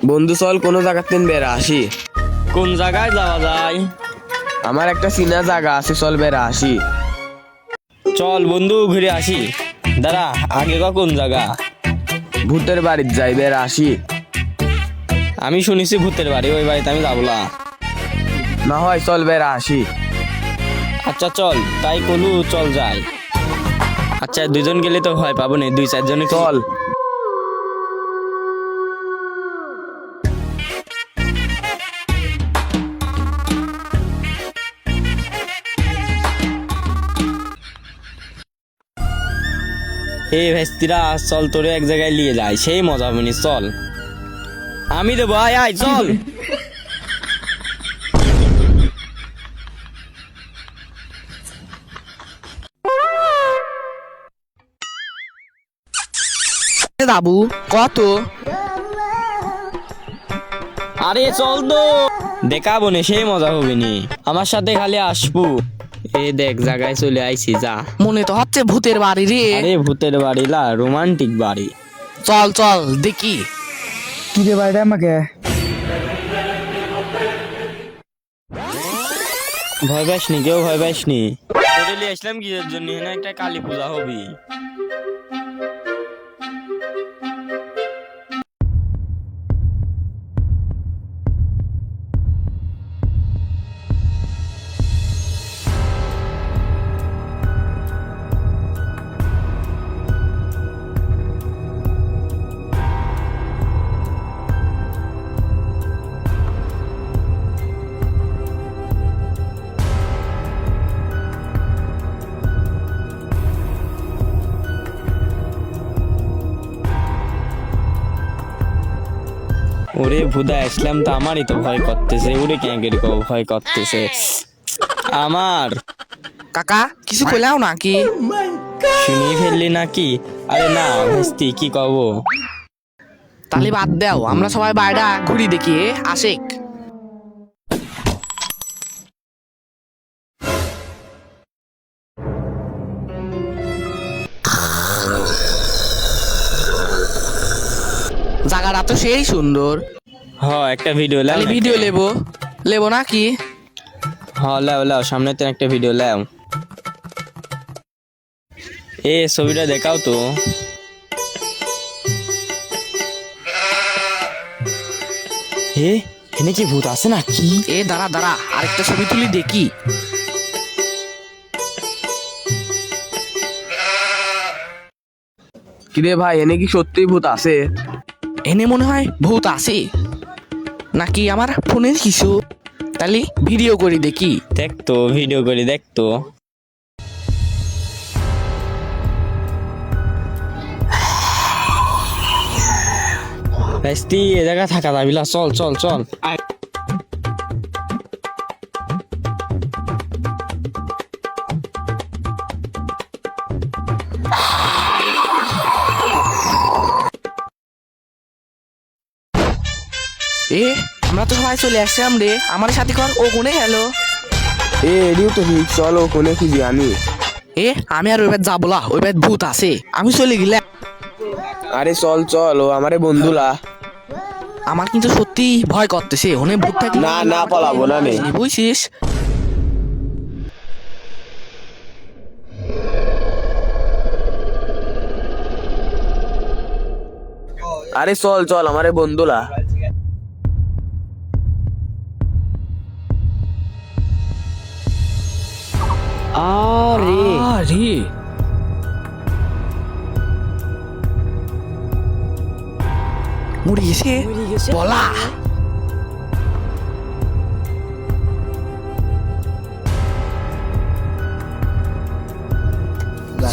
বন্ধু চল কোনো জায়গাতে বেড়া আসি। কোন জায়গায় যাওয়া যায়? আমার একটা চিনা জায়গা আছে, চল বেড়া আসি। চল বন্ধু ঘুরে আসি। দাঁড়া, আগে কোন জায়গা? ভূতের বাড়ির যাই, বেড়া আসি। আমি শুনেছি ভূতের বাড়ি, ওই বাড়িতে আমি যাবো না। না হয় চল বেড়া আসি। আচ্ছা চল, তাই কলু, চল যাই। আচ্ছা দুজন গেলে তো ভয় পাবো না, 2-4 জন চল। এই ভেস্তিরা, চল তোরে এক জায়গায় নিয়ে যাই, সেই মজা হবে নি, চল। আমি দেবো, আয় আয় চল। বাবু কত? আরে চল তো, দেখাবো নি, সেই মজা হবে নি, আমার সাথে খালি আসবো। এ দেখ জায়গায় চলে আইছি, যা। মনে তো হচ্ছে ভূতের বাড়ি রে। আরে ভূতের বাড়ি না, রোমান্টিক বাড়ি। চল চল দেখি। কি রে বাইরে আমাকে ভয় পাসনি, কেউ ভয় পাসনি। তোরে লিয়ে আসলাম কিসের জন্য? এখানে একটা কালী পূজা হবি। ওরে ভুদা, আসলাম তো আমারই তো ভয় করতেছে। ওরে ক্যাঙ্কের ভয় করতেছে আমার। কাকা কিছু কইলাও নাকি? শুনিয়ে ফেললি নাকি? আরে না ভেস্তি, কি কব? তাহলে বাদ দাও, আমরা সবাই বাইরে ঘুরি দেখি। আশেক জায়গাটা তো সেই সুন্দর। হ, একটা ভিডিও লাও। তাহলে ভিডিও লেবো লেবো নাকি? হ লাও লাও, সামনে তো একটা ভিডিও লাও। এ ছবিটা দেখাও তো। হে, এনে কি ভূত আছে নাকি? এ দাঁড়া দাঁড়া, আরেকটা ছবি তুলি দেখি। কিরে ভাই, এনে কি সত্যি ভূত আছে? এনে মনে হয় ভূত আছে নাকি আমার ফোনের কিছু। তাহলে ভিডিও করি দেখি। দেখতো, ভিডিও করে দেখতো। ভেস্তি, এ জায়গা থাকা যাবি না, চল চল চল। এ আমরা তো সবাই চলে আসছিলাম রে, আমার সাথে কর। ও কোনে গেলো? এ এডিও তো ঠিক, চল ও কোনে খুঁজি আমি। এ আমি আর ওই বাদ যাবো না, ওই বাদ ভূত আছে, আমি চলে গেলাম। আরে চল চল, ও আমারে বন্ধুলা। আমার কিন্তু সত্যি ভয় করতেছে, ওনে ভূত থাকলে না না, পালাবো না নে। বুঝছিস? আরে চল চল, আমারে বন্ধুলা। আরে আরে মরে গেছে বলা।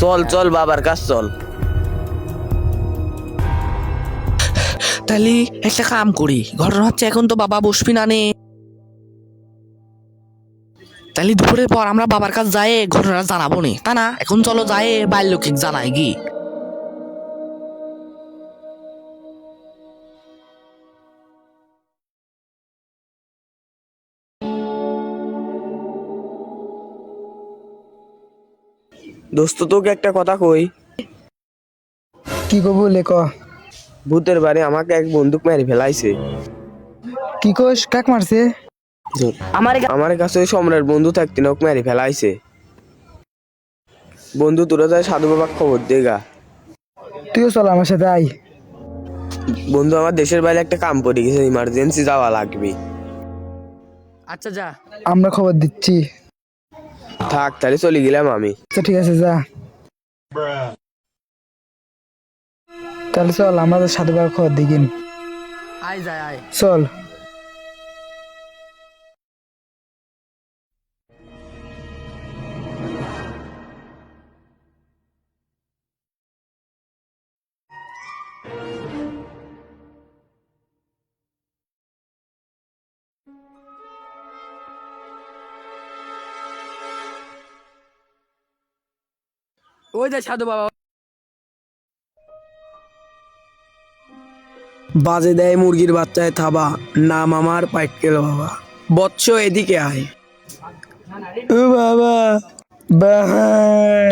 চল চল বাবার কাছ চল। তাহলে একটা কাম করি, ঘটনা হচ্ছে এখন তো বাবা বসবি না নে। তাহলে দুপুরের পর আমরা বাবার কাছে যাই, ঘটনা জানাবো নে, তা না? এখন চলো যাই, বাল্যকিক জানাই গি। দোস্ত তোকে একটা কথা কই। কি কব লেখ। ভূতের বাড়ি আমাকে এক বন্দুক মেরে ফেলাইছে। কি কোষ কাক মারছে? আমার কাছে ওই সম্রাট বন্ধু থাকতে না ওকে মেরে ফেলাইছে। বন্ধু তোরা যায় সাধু বাবা খবর দেগা। তুইও চল আমার সাথে আই। বন্ধু আমার দেশের বাইরে একটা কাম পড়ে গেছে, ইমার্জেন্সি যাওয়া লাগবে। আচ্ছা যা। আমরা খবর দিচ্ছি। থাক তাহলে চলে গেলাম আমি। আচ্ছা ঠিক আছে যা। তাহলে চল আমরা সাধু বাবার খবর দিগিন। আয় যায় আয়। চল। ওই যে সাধু বাবা। বাজে দেয় মুরগির বাচ্চায় থাবা, নাম আমার পাইকেল বাবা। বৎস এদিকে আয়। ও বাবা বাবা।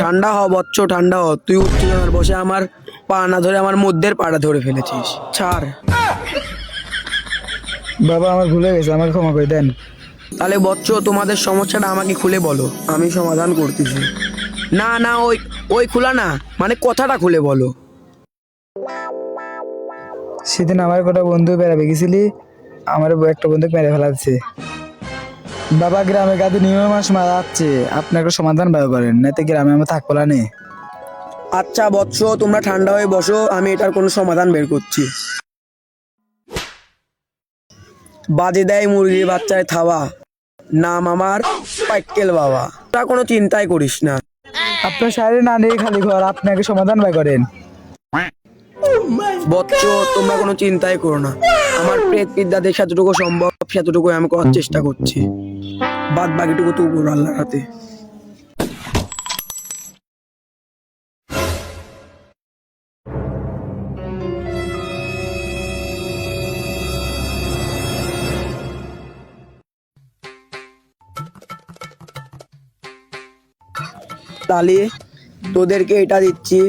ঠান্ডা হ বৎস, ঠান্ডা হ। তুই উত্তেজনার বসে আমার পা না ধরে আমার মধ্যের পাটা ধরে ফেলেছিস। ছাড়। বাবা আমার ভুলে গেছে, আমাকে ক্ষমা করে দেন। তাহলে বৎস তোমাদের সমস্যাটা আমাকে খুলে বলো, আমি সমাধান করতেছি। না না, ওই ওই খোলা না, মানে কথাটা খুলে বলো। সেদিন আমার কটা বন্ধু বেড়াবে গেছিলি, আমার একটা বন্ধু মেরে ফেলাচ্ছে। বাবা গ্রামে গাদি নিয়ম মাস মারাচ্ছে, আপনি একটা সমাধান বের করেন, নাতে গ্রামে আমার থাকবো না নে। আচ্ছা বৎস, তোমরা ঠান্ডা হয়ে বসো, আমি এটার কোনো সমাধান বের করছি। বাজে দেয় মুরগির বাচ্চায় থাবা, নাম আমার পাইকেল বাবা। তা কোনো চিন্তাই করিস না। আপনার সাইডে না নিয়ে খালি ঘর, আপনাকে সমাধান বের করেন। বৎস, তোমরা কোনো চিন্তাই করো না। আমার প্রেত বিদ্যাতে যতটুকু সম্ভব সেতটুকু আমি করার চেষ্টা করছি। বাদ বাকিটুকু তো উপর আল্লাহর হাতে। তাহলে তোদেরকে এটা দিচ্ছি,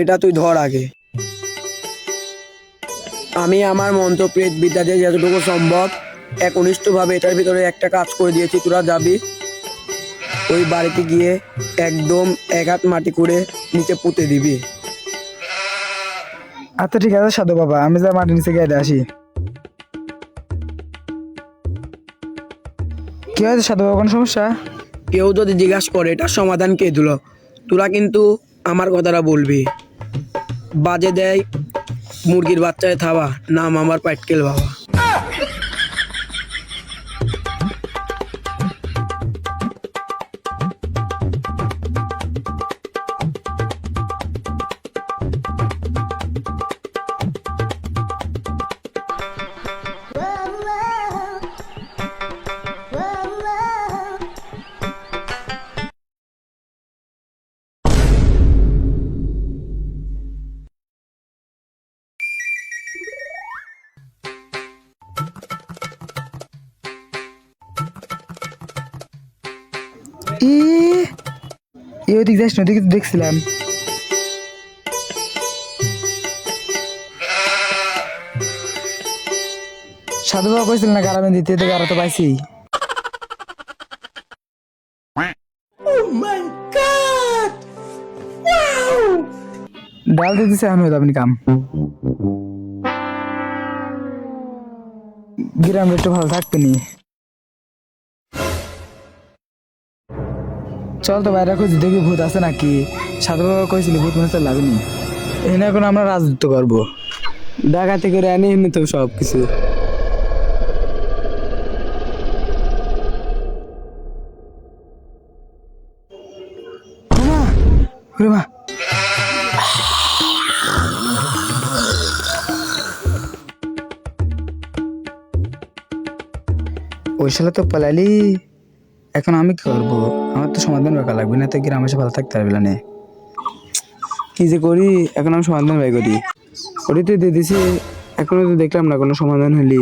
এটা তুই ধর আগে। আমি আমার মন্ত্র প্রেত বিদ্যাতে যতটুকু সম্ভব একনিষ্ঠভাবে এটার ভিতরে একটা কাজ করে দিয়েছি। তোরা যাবি ওই বাড়িতে গিয়ে একদম এক হাত মাটি করে নিচে পুঁতে দিবি। আচ্ছা ঠিক আছে সাধু বাবা, আমি যা মাটির নিচে গিয়ে আসি। কি হয়েছে সাধু বাবা, কোনো সমস্যা? কেউ যদি জিজ্ঞাসা করে এটার সমাধান কে দিল, তোরা কিন্তু আমার কথাটা বলবি। বাজে দেয় মুরগির বাচ্চায় থাবা, নাম আমার পাইকেল বাবা। এই ওদিক যাস না, ওদিকে তো দেখছিলাম। সাধু বাবা কইছিল না গারামে দিতে, তো গারা তো পাইছি। ডাল দিতেছে এখন হয়তো আপনি কাম। গ্রামে একটু ভালো থাকবেনি। চল তো বাইরে খুঁজি দেখি ভূত আছে নাকি। সাধু বাবা কইছিল ভূত মনে চল লাগেনি। এখানে এখন আমরা রাজত্ব করবো, ডাকাতি করে আনি এমনি তো সব কিছু। মা ওই শালা তো পালালি, এখন আমি কি করবো? আমার তো সমাধান বের করা লাগবে, না তো গ্রামে এসে ভালো থাকতে পারবে না। কি যে করি এখন, আমি সমাধান বের করি। ওটি তুই দিয়ে দিছি, এখনো তো দেখলাম না কোনো সমাধান হলি।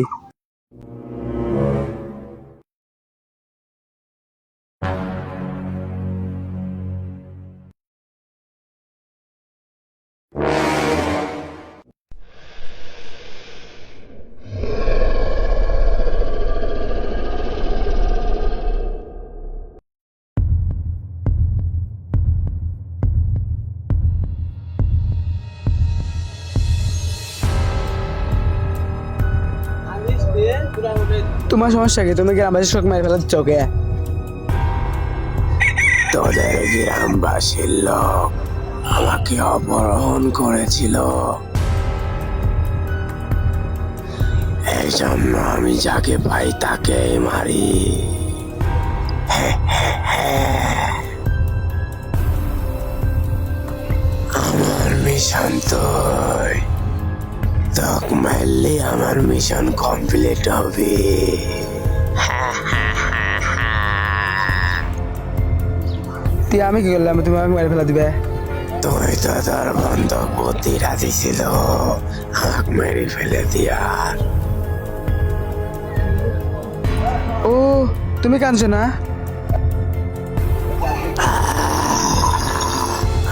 তোমার সমস্যা কি? তুমি গ্রামবাসীর শোক মেরে ফেলার চোখে তোদের গ্রামবাসীর লোক আমাকে অপহরণ করেছিল, এই জন্য আমি যাকে পাই তাকেই মারি। আমার মিশন তোক মারলে আমার মিশন কমপ্লিট হবে। তুই আমি কি করলাম? তুমি আমাকে মেরে ফেলা দিবে? তুই তো তোর বন্ধু বুদ্ধি রাজি ছিল আমাকে মেরে ফেলে দিয়ার। ও তুমি কাঁদছো না?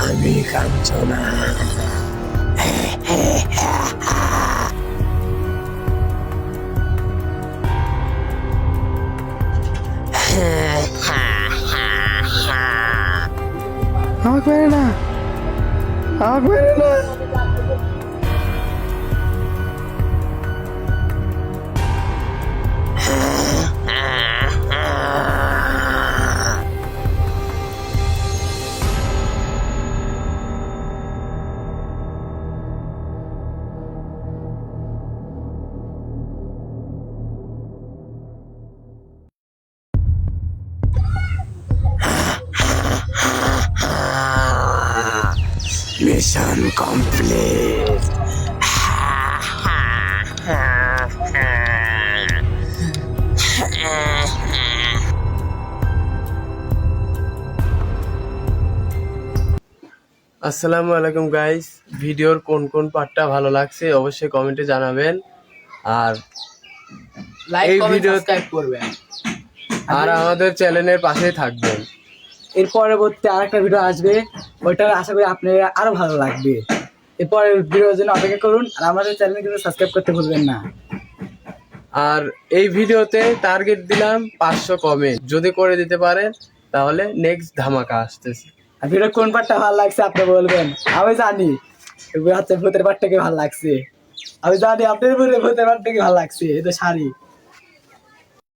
আমি কাঁদছো না। আমাকে মেরে না, আমাকে মেরে না। Mission complete. আসসালামু আলাইকুম গাইস, ভিডিওর কোন কোন পার্টটা ভালো লাগছে অবশ্যই কমেন্টে জানাবেন, আর এই ভিডিও করবেন। আর আমাদের চ্যানেলের পাশেই থাকবেন। এর পরবর্তী আরেকটা ভিডিও আসবে, ওইটা আশা করি আপনার আরো ভালো লাগবে। এরপরের ভিডিওর জন্য অপেক্ষা করুন, আর আমাদের চ্যানেল কিন্তু সাবস্ক্রাইব করতে ভুলবেন না। আর এই ভিডিওতে টার্গেট দিলাম 500 কমেন্ট, যদি করে দিতে পারেন তাহলে নেক্সট ধামাকা আসতেছে। আর ভিডিও কোন পার্টটা ভালো লাগছে আপনি বলবেন, আমি জানি হচ্ছে ভূতের পার্টটাকে ভালো লাগছে, আমি জানি আপনার ভূতের পার্টটাকে ভালো লাগছে। এই তো শাড়ি